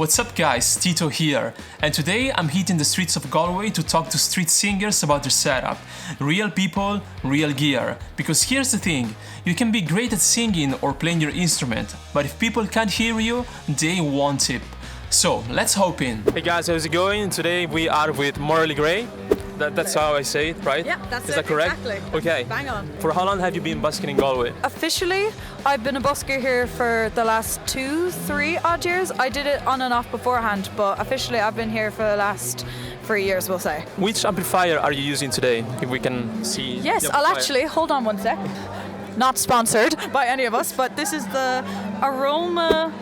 What's up guys, Tito here, and today I'm hitting the streets of Galway to talk to street singers about their setup. Real people, real gear. Because here's the thing, you can be great at singing or playing your instrument, but if people can't hear you, they won't tip. So, let's hop in. Hey guys, how's it going? Today we are with Morally Grey. That's how I say it, right? Yeah, that's it. Is that correct? Exactly. Okay. Bang on. For how long have you been busking in Galway? Officially, I've been a busker here for the last 2-3 odd years. I did it on and off beforehand, but officially I've been here for the last 3 years, we'll say. Which amplifier are you using today? If we can see. Yes, I'll actually, hold on one sec. Not sponsored by any of us, but this is the Aroma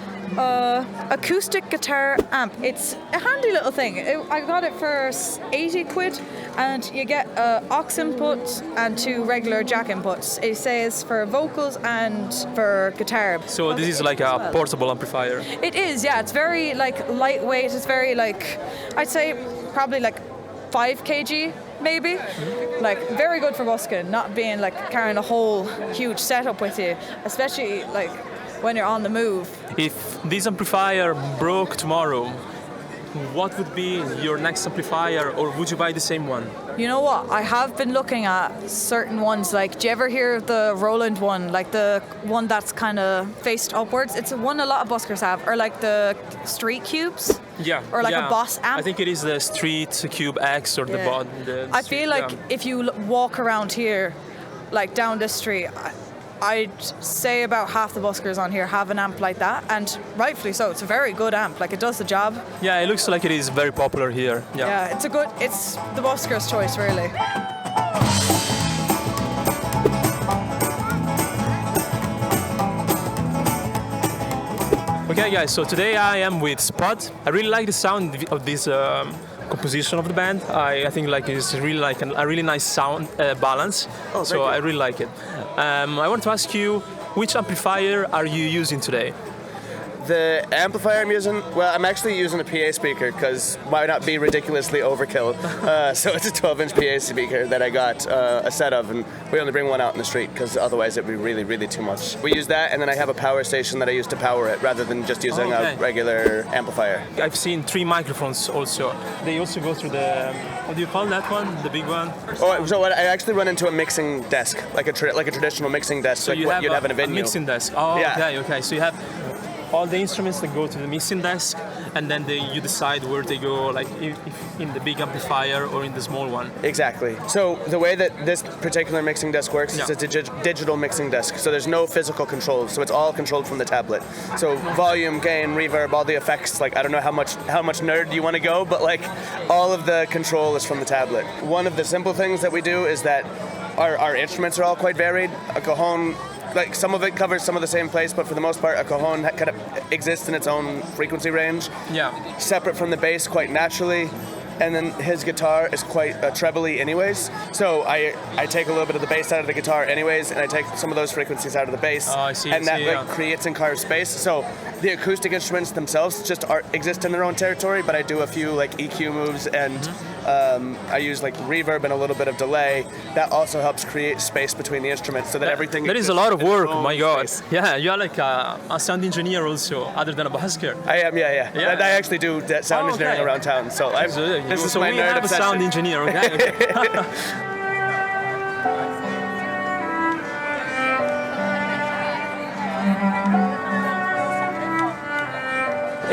acoustic guitar amp. It's a handy little thing. I got it for 80 quid and you get aux input and 2 regular jack inputs. It says for vocals and for guitar. So this is like a portable amplifier? It is, yeah. It's very lightweight. It's very I'd say probably 5 kg maybe. Very good for busking, not being carrying a whole huge setup with you, especially when you're on the move. If this amplifier broke tomorrow, what would be your next amplifier, or would you buy the same one? You know what? I have been looking at certain ones. Do you ever hear of the Roland one? The one that's kind of faced upwards? It's one a lot of buskers have. Or the Street Cubes? Yeah. Or a Boss amp? I think it is the Street Cube X or the I feel if you walk around here, down this street, I'd say about half the buskers on here have an amp like that, and rightfully so. It's a very good amp. It does the job. Yeah, it looks like it is very popular here. Yeah, it's the busker's choice, really. Okay, guys. So today I am with Spud. I really like the sound of this composition of the band. I think it's really a really nice sound balance. Oh, so I really like it. I want to ask you, which amplifier are you using today? The amplifier I'm using, I'm actually using a PA speaker because why not be ridiculously overkill? So it's a 12-inch PA speaker that I got a set of, and we only bring one out in the street because otherwise it'd be really, really too much. We use that, and then I have a power station that I use to power it rather than just using a regular amplifier. I've seen 3 microphones also. They also go through the, what do you call that one? The big one? Oh, so I actually run into a mixing desk, like a traditional mixing desk, so what you'd have in a venue. A mixing desk. Oh, yeah. Okay. So you have all the instruments that go to the mixing desk, and then you decide where they go, if in the big amplifier or in the small one. Exactly. So the way that this particular mixing desk works is it's a digital mixing desk. So there's no physical control. So it's all controlled from the tablet. So volume, gain, reverb, all the effects. I don't know how much nerd you want to go, but all of the control is from the tablet. One of the simple things that we do is that our instruments are all quite varied. A cajon, some of it covers some of the same place, but for the most part, a cajon kind of exists in its own frequency range. Yeah. Separate from the bass quite naturally. And then his guitar is quite trebly anyways. So I take a little bit of the bass out of the guitar anyways, and I take some of those frequencies out of the bass. Oh, I see. And that creates and carves space. So the acoustic instruments themselves just exist in their own territory, but I do a few EQ moves, and I use reverb and a little bit of delay. That also helps create space between the instruments so that everything... That is a lot of work, my God. Space. Yeah, you're a sound engineer also, other than a busker. I am, yeah. I actually do that sound engineering around town, so this is my nerd obsession. We have a sound engineer, okay?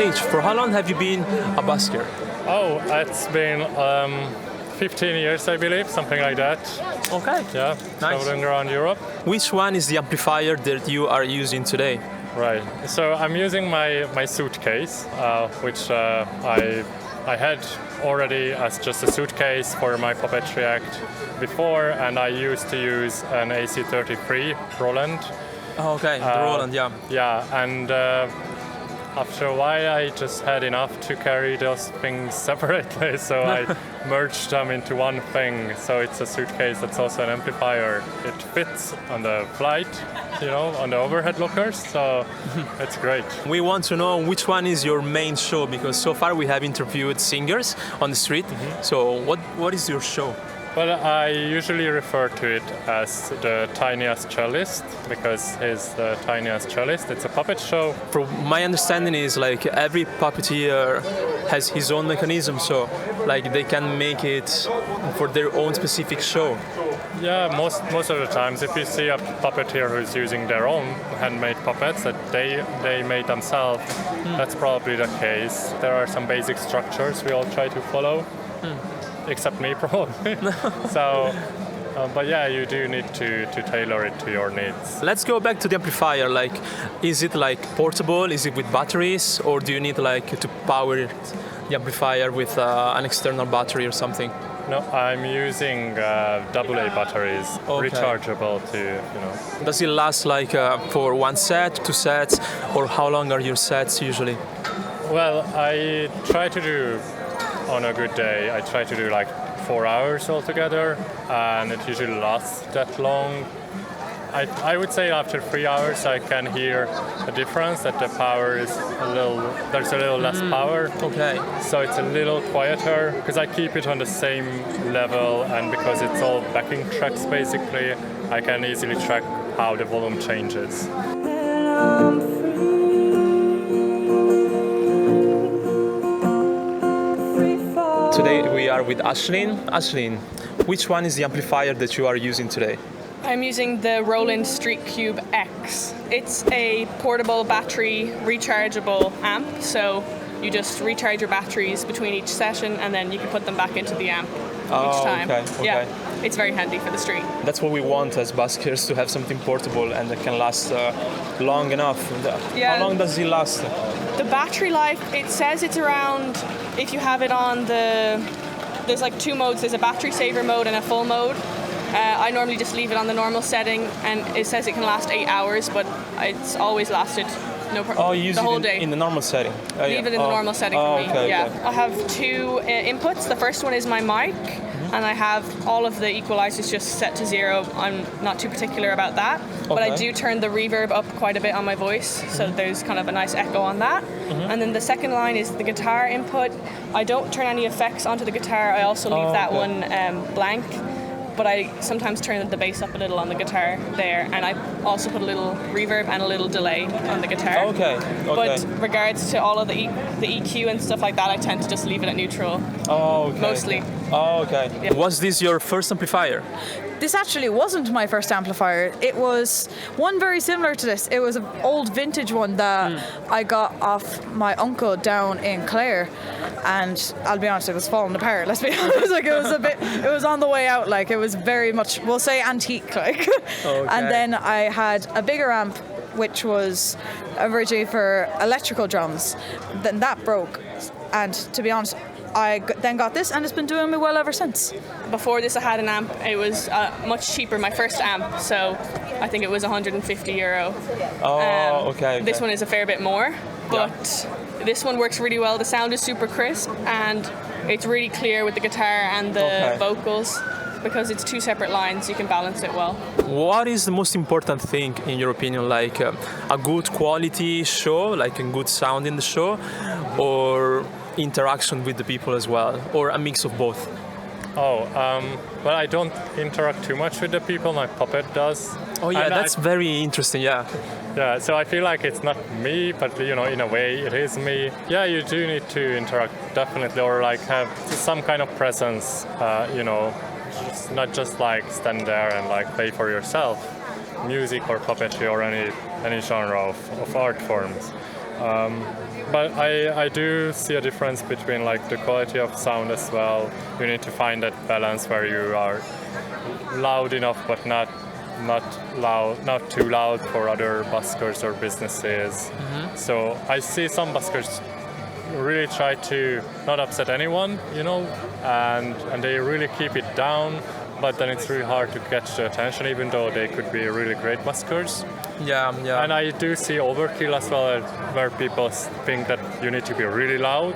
H, for how long have you been a busker? Oh, it's been 15 years, I believe, something like that. Okay. Yeah, nice. Traveling around Europe. Which one is the amplifier that you are using today? Right. So I'm using my suitcase, which I had already as just a suitcase for my puppetry act before, and I used to use an AC33 Roland. Oh, okay, the Roland, yeah. Yeah, and after a while I just had enough to carry those things separately, so I merged them into one thing. So it's a suitcase that's also an amplifier. It fits on the flight, on the overhead lookers, so it's great. We want to know which one is your main show, because so far we have interviewed singers on the street. So what is your show? Well, I usually refer to it as the tiniest cellist because he's the tiniest cellist. It's a puppet show. From my understanding is like every puppeteer has his own mechanism, so like they can make it for their own specific show. Yeah, most of the times, if you see a puppeteer who's using their own handmade puppets that they made themselves, that's probably the case. There are some basic structures we all try to follow, except me probably. So, but yeah, you do need to tailor it to your needs. Let's go back to the amplifier. Like, is it like portable? Is it with batteries, or do you need like to power the amplifier with an external battery or something? No, I'm using AA batteries, rechargeable to, Does it last like for one set, 2 sets, or how long are your sets usually? Well, I try to do, on a good day, I try to do like 4 hours altogether, and it usually lasts that long. I would say after 3 hours I can hear a difference, that the power is there's a little less power. Okay. So it's a little quieter, because I keep it on the same level, and because it's all backing tracks basically, I can easily track how the volume changes. Today we are with Ashlyn. Ashlyn, which one is the amplifier that you are using today? I'm using the Roland Street Cube X. It's a portable battery rechargeable amp, so you just recharge your batteries between each session and then you can put them back into the amp each time. Okay. Yeah, it's very handy for the street. That's what we want as buskers, to have something portable and that can last long enough. Yeah. How long does it last? The battery life, it says it's around, if you have it on there's like 2 modes, there's a battery saver mode and a full mode. I normally just leave it on the normal setting, and it says it can last 8 hours, but it's always lasted no problem. Oh, you use the whole it day. in the normal setting? Leave it in the normal setting for me. Okay, yeah. okay. I have 2 inputs. The first one is my mic, and I have all of the equalizers just set to 0. I'm not too particular about that, but I do turn the reverb up quite a bit on my voice, so there's kind of a nice echo on that. And then the second line is the guitar input. I don't turn any effects onto the guitar. I also leave that one blank. But I sometimes turn the bass up a little on the guitar there, and I also put a little reverb and a little delay on the guitar. Okay. But regards to all of the EQ and stuff like that, I tend to just leave it at neutral. Oh, okay. Mostly. Oh, okay. Yeah. Was this your first amplifier? This actually wasn't my first amplifier. It was one very similar to this. It was an old vintage one that I got off my uncle down in Clare, and I'll be honest, it was falling apart. Let's be honest. Like it was on the way out. Like it was very much, we'll say, antique. Like, and then I had a bigger amp, which was originally for electrical drums. Then that broke, and to be honest, I then got this, and it's been doing me well ever since. Before this, I had an amp. It was much cheaper, my first amp, so I think it was €150. Okay. This one is a fair bit more, but this one works really well. The sound is super crisp, and it's really clear with the guitar and the vocals. Because it's 2 separate lines, you can balance it well. What is the most important thing, in your opinion? Like a good quality show, like a good sound in the show, or interaction with the people as well, or a mix of both? Well, I don't interact too much with the people. My puppet does. Oh yeah, that's very interesting. Yeah. Yeah, so I feel like it's not me, but in a way it is me. Yeah, you do need to interact definitely, or like have some kind of presence. It's not just like stand there and like play for yourself. Music or puppetry or any genre of art forms. But I do see a difference between like the quality of sound as well. You need to find that balance where you are loud enough but not too loud for other buskers or businesses. So I see some buskers really try to not upset anyone, and they really keep it down, but then it's really hard to catch the attention, even though they could be really great buskers. Yeah. And I do see overkill as well, where people think that you need to be really loud,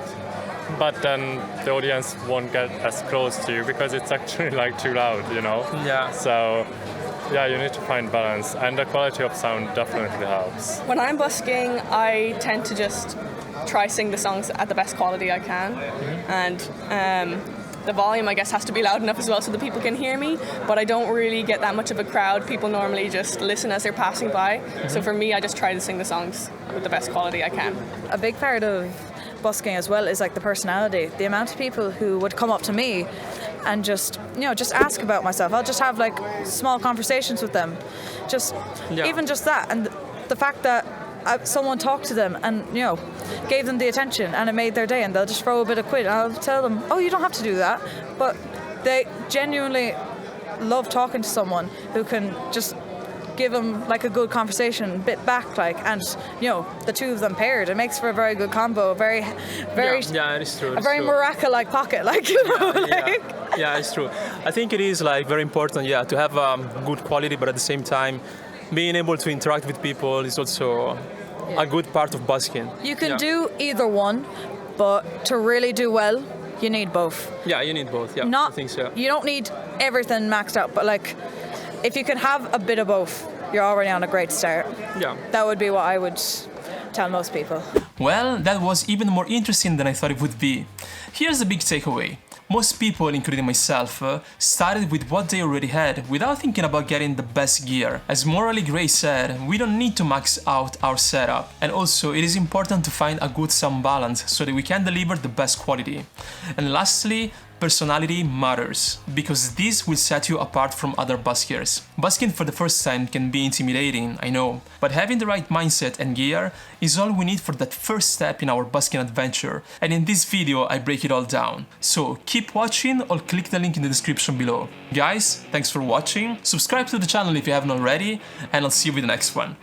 but then the audience won't get as close to you because it's actually like too loud, Yeah. So yeah, you need to find balance, and the quality of sound definitely helps. When I'm busking, I tend to just try sing the songs at the best quality I can, and the volume, I guess, has to be loud enough as well so that people can hear me, but I don't really get that much of a crowd. People normally just listen as they're passing by. So for me, I just try to sing the songs with the best quality I can. A big part of busking as well is like the personality. The amount of people who would come up to me and just, just ask about myself. I'll just have like small conversations with them. Even just that. And the fact that someone talked to them and, gave them the attention and it made their day, and they'll just throw a bit of quid. I'll tell them, oh, you don't have to do that. But they genuinely love talking to someone who can just give them like a good conversation, bit back, like, and the two of them paired, it makes for a very good combo, very yeah, it is true. A very Maraca-like pocket, like, Yeah, it's true. I think it is like very important, to have good quality, but at the same time, being able to interact with people is also a good part of busking. You can do either one, but to really do well, you need both. Yeah, you need both. Yeah, I think so. You don't need everything maxed out, but like, if you can have a bit of both, you're already on a great start. Yeah. That would be what I would tell most people. Well, that was even more interesting than I thought it would be. Here's the big takeaway. Most people, including myself, started with what they already had without thinking about getting the best gear. As Morally Grey said, we don't need to max out our setup, and also it is important to find a good sound balance so that we can deliver the best quality. And lastly, personality matters, because this will set you apart from other buskers. Busking for the first time can be intimidating, I know, but having the right mindset and gear is all we need for that first step in our busking adventure, and in this video I break it all down. So keep watching or click the link in the description below. Guys, thanks for watching, subscribe to the channel if you haven't already, and I'll see you with the next one.